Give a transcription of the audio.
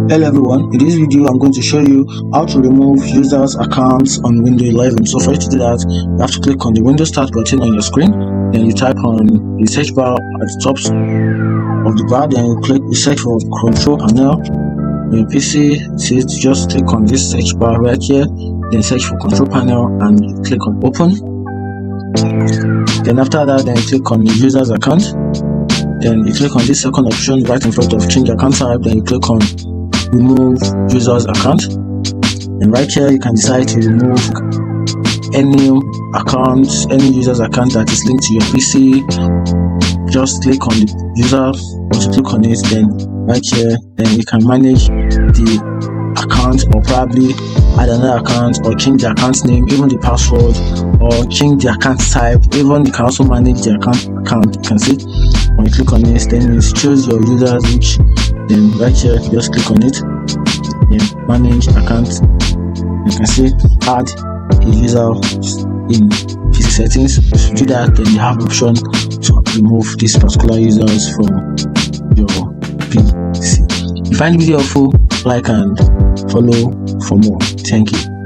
Hello everyone, in this video I'm going to show you how to remove users' accounts on Windows 11. So for you to do that, you have to click on the Windows Start button on your screen, then you type on the search bar at the top of the bar, then you click the search for Control Panel. On your PC, just click on this search bar right here, then search for Control Panel and click on Open. Then after that, then you click on the user's account. Then you click on this second option right in front of change account type, then you click on remove user's account, and right here you can decide to remove any user's account that is linked to your PC. Just click on the user, once you click on it, then right here then you can manage the account, or probably add another account, or change the account name, even the password, or change the account type. Even you can also manage the account. You can see when you click on this, then you choose your users, which then right here just click on it, then manage account. You can see add a user in PC settings. If you do that, then you have the option to remove these particular users from your PC. If you find the video helpful, like and follow for more. Thank you.